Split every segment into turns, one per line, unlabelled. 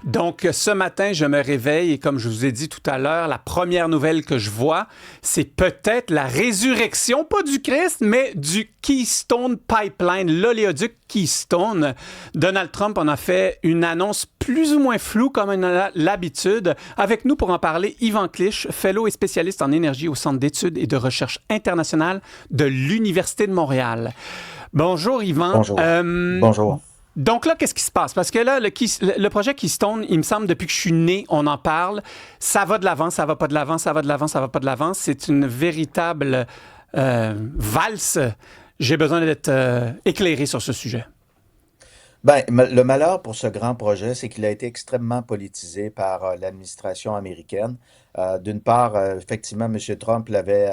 Donc, ce matin, je me réveille et comme je vous ai dit tout à l'heure, la première nouvelle que je vois, c'est peut-être la résurrection, pas du Christ, mais du Keystone Pipeline, l'oléoduc Keystone. Donald Trump en a fait une annonce plus ou moins floue comme on a l'habitude. Avec nous pour en parler, Yvan Clich, fellow et spécialiste en énergie au Centre d'études et de recherche internationale de l'Université de Montréal. Bonjour Yvan.
Bonjour. Bonjour.
Donc là, qu'est-ce qui se passe? Parce que là, le projet Keystone, il me semble, depuis que je suis né, on en parle. Ça va de l'avant, ça va pas de l'avant, ça va de l'avant, ça va pas de l'avant. C'est une véritable valse. J'ai besoin d'être éclairé sur ce sujet.
Ben, le malheur pour ce grand projet, c'est qu'il a été extrêmement politisé par l'administration américaine. D'une part, effectivement, M. Trump l'avait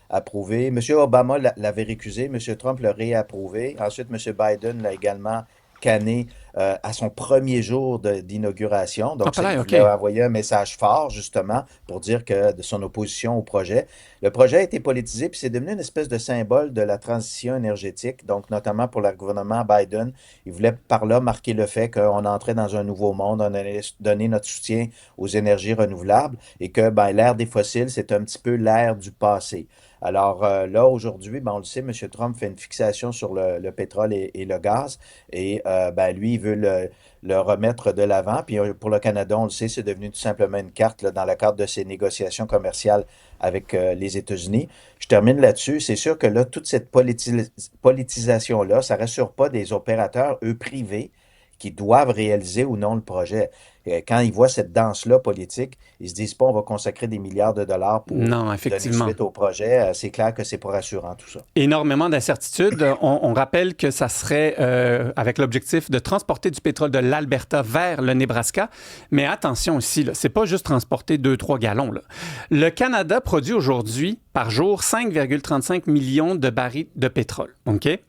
approuvé. M. Obama l'avait récusé. M. Trump l'a réapprouvé. Ensuite, M. Biden l'a également canné à son premier jour d'inauguration.
Ah,
Donc,
pas
il
là, OK.
voulait envoyer un message fort, justement, pour dire que de son opposition au projet. Le projet a été politisé, puis c'est devenu une espèce de symbole de la transition énergétique, donc notamment pour le gouvernement Biden. Il voulait par là marquer le fait qu'on entrait dans un nouveau monde, on allait donner notre soutien aux énergies renouvelables et que ben, l'ère des fossiles, c'est un petit peu l'ère du passé. Alors là, aujourd'hui, ben, on le sait, M. Trump fait une fixation sur le pétrole et le gaz et ben, lui, il veut le remettre de l'avant. Puis pour le Canada, on le sait, c'est devenu tout simplement une carte là, dans le cadre de ses négociations commerciales avec les États-Unis. Je termine là-dessus. C'est sûr que là, toute cette politisation-là, ça ne rassure pas des opérateurs, eux, privés, qui doivent réaliser ou non le projet. Quand ils voient cette danse-là politique, ils se disent pas on va consacrer des milliards de dollars pour
Non,
donner
effectivement.
suite au projet. C'est clair que c'est pas rassurant tout ça.
Énormément d'incertitudes. On rappelle que ça serait avec l'objectif de transporter du pétrole de l'Alberta vers le Nebraska. Mais attention aussi, là, c'est pas juste transporter 2-3 gallons. Là. Le Canada produit aujourd'hui par jour 5,35 millions de barils de pétrole. OK? Et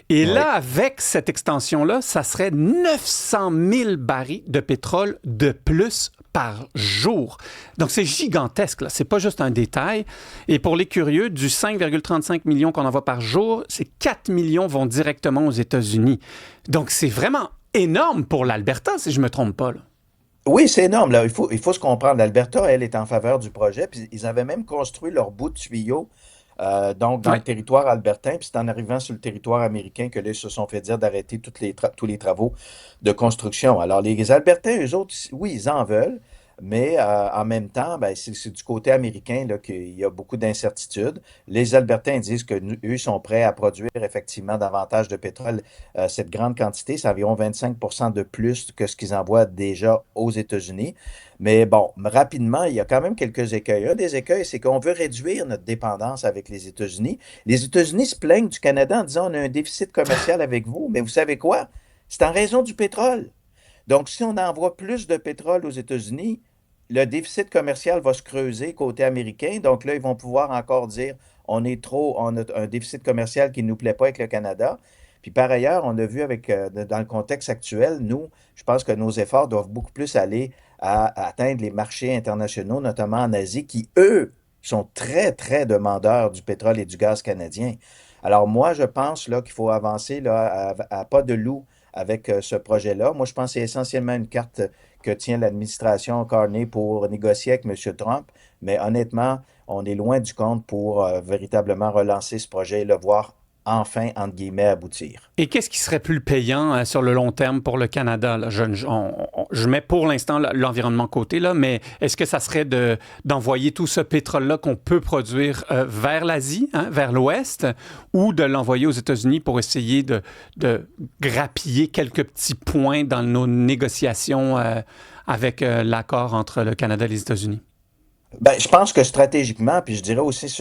Oui.
là, avec cette extension-là, ça serait 900 000 barils de pétrole de plus par jour. Donc, c'est gigantesque. Là. C'est pas juste un détail. Et pour les curieux, du 5,35 millions qu'on envoie par jour, c'est 4 millions vont directement aux États-Unis. Donc, c'est vraiment énorme pour l'Alberta, si je me trompe pas. Là.
Oui, c'est énorme. Là. Il faut se comprendre. L'Alberta, elle, est en faveur du projet. Puis ils avaient même construit leur bout de tuyau donc dans
Ouais.
le territoire albertain. Puis c'est en arrivant sur le territoire américain que là, ils se sont fait dire d'arrêter tous les travaux de construction. Alors, les Albertains, eux autres, oui, ils en veulent. Mais en même temps, ben, c'est du côté américain là, qu'il y a beaucoup d'incertitudes. Les Albertains disent que eux sont prêts à produire effectivement davantage de pétrole. Cette grande quantité, c'est environ 25% de plus que ce qu'ils envoient déjà aux États-Unis. Mais bon, rapidement, il y a quand même quelques écueils. Un des écueils, c'est qu'on veut réduire notre dépendance avec les États-Unis. Les États-Unis se plaignent du Canada en disant on a un déficit commercial avec vous, mais vous savez quoi? C'est en raison du pétrole. Donc, si on envoie plus de pétrole aux États-Unis, le déficit commercial va se creuser côté américain. Donc là, ils vont pouvoir encore dire on a un déficit commercial qui ne nous plaît pas avec le Canada. Puis par ailleurs, on a vu dans le contexte actuel, nous, je pense que nos efforts doivent beaucoup plus aller à atteindre les marchés internationaux, notamment en Asie, qui, eux, sont très, très demandeurs du pétrole et du gaz canadien. Alors moi, je pense là, qu'il faut avancer là, à pas de loup avec ce projet-là. Moi, je pense que c'est essentiellement une carte que tient l'administration Carney pour négocier avec M. Trump. Mais honnêtement, on est loin du compte pour véritablement relancer ce projet et le voir enfin, entre guillemets, aboutir.
Et qu'est-ce qui serait plus payant sur le long terme pour le Canada? Là? Je mets pour l'instant l'environnement côté, là, mais est-ce que ça serait d'envoyer tout ce pétrole-là qu'on peut produire vers l'Asie, hein, vers l'Ouest, ou de l'envoyer aux États-Unis pour essayer de grappiller quelques petits points dans nos négociations avec l'accord entre le Canada et les États-Unis?
Ben, je pense que stratégiquement, puis je dirais aussi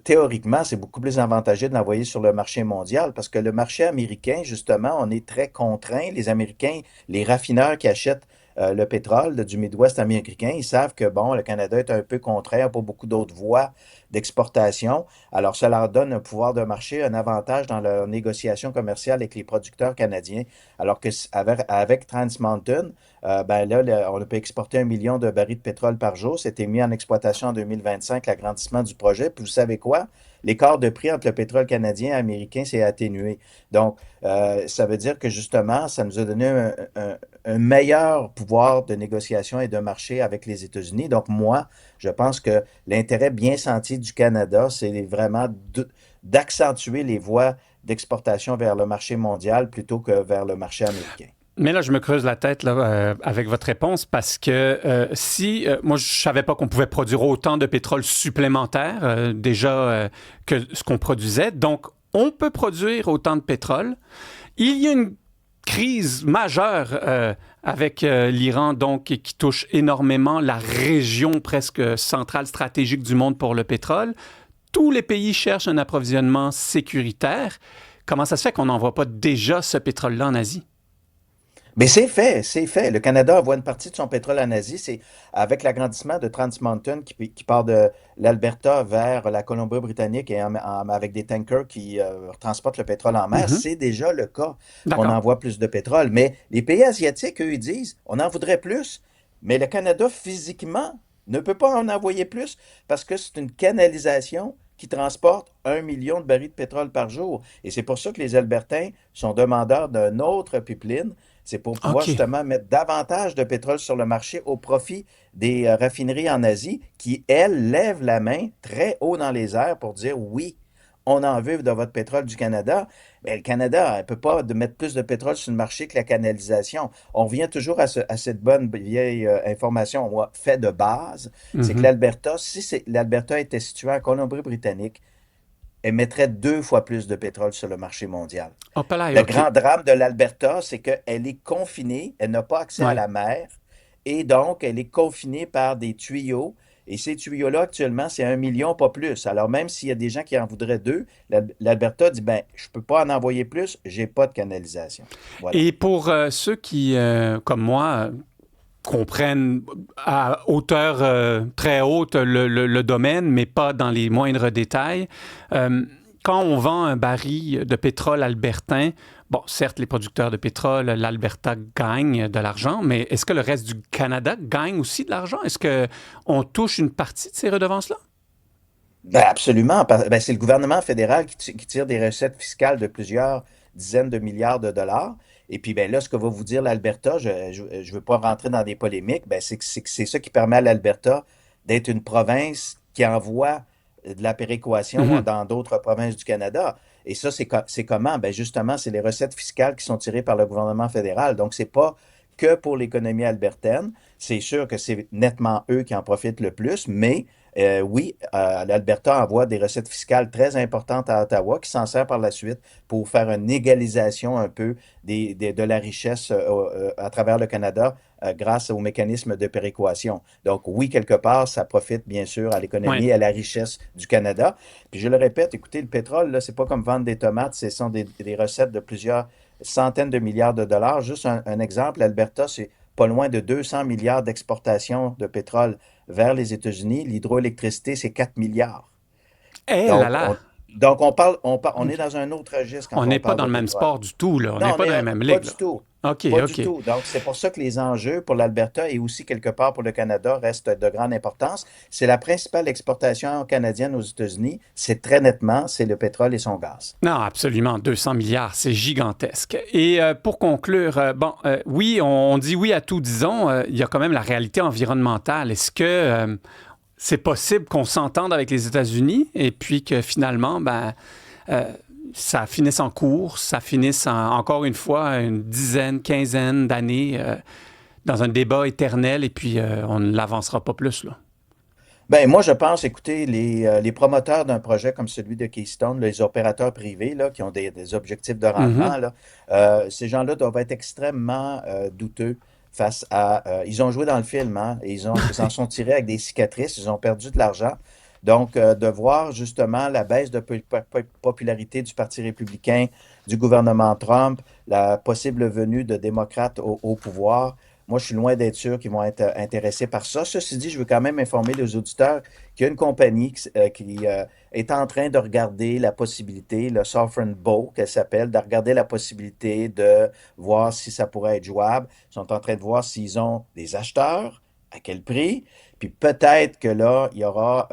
théoriquement, c'est beaucoup plus avantageux de l'envoyer sur le marché mondial parce que le marché américain, justement, on est très contraint. Les Américains, les raffineurs qui achètent le pétrole du Midwest américain, ils savent que, bon, le Canada est un peu contraint, n'a pas beaucoup d'autres voies d'exportation. Alors, ça leur donne un pouvoir de marché, un avantage dans leur négociation commerciale avec les producteurs canadiens. Alors que avec Trans Mountain, ben là, on peut exporter 1 million de barils de pétrole par jour. C'était mis en exploitation en 2025, l'agrandissement du projet. Puis vous savez quoi? l'écart de prix entre le pétrole canadien et américain s'est atténué. Donc, ça veut dire que justement, ça nous a donné un meilleur pouvoir de négociation et de marché avec les États-Unis. Donc, moi, je pense que l'intérêt bien senti du Canada, c'est vraiment d'accentuer les voies d'exportation vers le marché mondial plutôt que vers le marché américain.
Mais là, je me creuse la tête là, avec votre réponse parce que moi, je savais pas qu'on pouvait produire autant de pétrole supplémentaire déjà que ce qu'on produisait. Donc, on peut produire autant de pétrole. Il y a une crise majeure avec l'Iran, donc, qui touche énormément la région presque centrale stratégique du monde pour le pétrole. Tous les pays cherchent un approvisionnement sécuritaire. Comment ça se fait qu'on n'envoie pas déjà ce pétrole-là en Asie?
Mais c'est fait, c'est fait. Le Canada envoie une partie de son pétrole en Asie. C'est avec l'agrandissement de Trans Mountain qui part de l'Alberta vers la Colombie-Britannique et avec des tankers qui transportent le pétrole en mer.
Mhm.
C'est déjà le cas qu'on
D'accord.
envoie plus de pétrole. Mais les pays asiatiques, eux, ils disent, on en voudrait plus. Mais le Canada, physiquement, ne peut pas en envoyer plus parce que c'est une canalisation qui transporte 1 million de barils de pétrole par jour. Et c'est pour ça que les Albertains sont demandeurs d'un autre pipeline. C'est pour pouvoir
OK.
justement mettre davantage de pétrole sur le marché au profit des raffineries en Asie qui, elles, lèvent la main très haut dans les airs pour dire oui, on en veut de votre pétrole du Canada. Mais le Canada ne peut pas mettre plus de pétrole sur le marché que la canalisation. On revient toujours à cette bonne vieille information fait de base. C'est que
Mhm.
l'Alberta, si l'Alberta était situé en Colombie-Britannique, elle mettrait 2 fois plus de pétrole sur le marché mondial.
Hop là,
Le
OK.
grand drame de l'Alberta, c'est qu'elle est confinée, elle n'a pas accès à
Ouais.
la mer, et donc elle est confinée par des tuyaux. Et ces tuyaux-là, actuellement, c'est 1 million, pas plus. Alors, même s'il y a des gens qui en voudraient deux, l'Alberta dit, ben, je ne peux pas en envoyer plus, j'ai pas de canalisation. Voilà.
Et pour ceux qui, comme moi, comprennent à hauteur très haute le domaine, mais pas dans les moindres détails. Euh, Quand on vend un baril de pétrole albertain, bon, certes, les producteurs de pétrole, l'Alberta gagne de l'argent, mais est-ce que le reste du Canada gagne aussi de l'argent? Est-ce qu'on touche une partie de ces redevances-là?
Ben, absolument. Ben, c'est le gouvernement fédéral qui tire des recettes fiscales de plusieurs dizaines de milliards de dollars. Et puis, ben là, ce que va vous dire l'Alberta, je ne veux pas rentrer dans des polémiques, ben, c'est ça qui permet à l'Alberta d'être une province qui envoie de la péréquation
Mhm.
dans d'autres provinces du Canada. Et ça, c'est comment? Ben, justement, c'est les recettes fiscales qui sont tirées par le gouvernement fédéral. Donc, c'est pas que pour l'économie albertaine. C'est sûr que c'est nettement eux qui en profitent le plus, mais oui, l'Alberta envoie des recettes fiscales très importantes à Ottawa qui s'en sert par la suite pour faire une égalisation un peu de la richesse à travers le Canada grâce au mécanisme de péréquation. Donc oui, quelque part, ça profite bien sûr à l'économie
Oui.
et à la richesse du Canada. Puis je le répète, écoutez, le pétrole, là, c'est pas comme vendre des tomates, ce sont des recettes de plusieurs centaines de milliards de dollars. Juste un exemple, l'Alberta, c'est pas loin de 200 milliards d'exportations de pétrole vers les États-Unis. L'hydroélectricité, c'est 4 milliards.
Eh là
Donc,
là!
on est dans un autre registre
On
quand on
n'est pas
parle
dans
de
le même
pétrole.
sport du tout, là. On n'est
Non,
pas
mais
dans la même
pas
ligue,
du
là.
tout.
OK,
Pas du
OK.
tout. Donc, c'est pour ça que les enjeux pour l'Alberta et aussi quelque part pour le Canada restent de grande importance. C'est la principale exportation canadienne aux États-Unis. C'est très nettement, c'est le pétrole et son gaz.
Non, absolument. 200 milliards, c'est gigantesque. Et pour conclure, oui, on dit oui à tout, disons. Il y a quand même la réalité environnementale. Est-ce que c'est possible qu'on s'entende avec les États-Unis et puis que finalement, euh, ça finisse en cours, ça finisse encore une fois une dizaine, quinzaine d'années dans un débat éternel et puis on ne l'avancera pas plus, là.
Ben, moi, je pense, écoutez, les promoteurs d'un projet comme celui de Keystone, les opérateurs privés là, qui ont des objectifs de
Mhm.
rendement, là, ces gens-là doivent être extrêmement douteux face à... ils ont joué dans le film, hein, et ils s'en sont tirés avec des cicatrices, ils ont perdu de l'argent. Donc, de voir justement la baisse de popularité du Parti républicain, du gouvernement Trump, la possible venue de démocrates au pouvoir, moi, je suis loin d'être sûr qu'ils vont être intéressés par ça. Ceci dit, je veux quand même informer les auditeurs qu'il y a une compagnie qui est en train de regarder la possibilité, le Sovereign Bow, qu'elle s'appelle, de regarder la possibilité de voir si ça pourrait être jouable. Ils sont en train de voir s'ils ont des acheteurs, à quel prix, puis peut-être que là, il y aura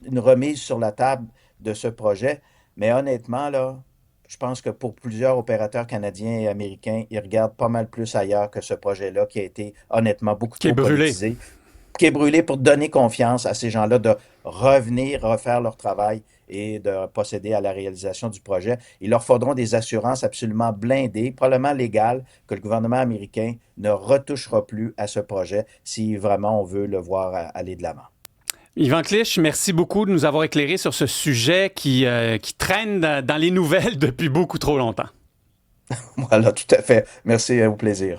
une remise sur la table de ce projet. Mais honnêtement, là, je pense que pour plusieurs opérateurs canadiens et américains, ils regardent pas mal plus ailleurs que ce projet-là qui a été honnêtement beaucoup
Qui est
trop
brûlé.
politisé, qui est brûlé pour donner confiance à ces gens-là de revenir, refaire leur travail et de procéder à la réalisation du projet. Il leur faudront des assurances absolument blindées, probablement légales, que le gouvernement américain ne retouchera plus à ce projet si vraiment on veut le voir aller de l'avant.
Yvan Clich, merci beaucoup de nous avoir éclairé sur ce sujet qui traîne dans les nouvelles depuis beaucoup trop longtemps.
Voilà, tout à fait. Merci, au plaisir.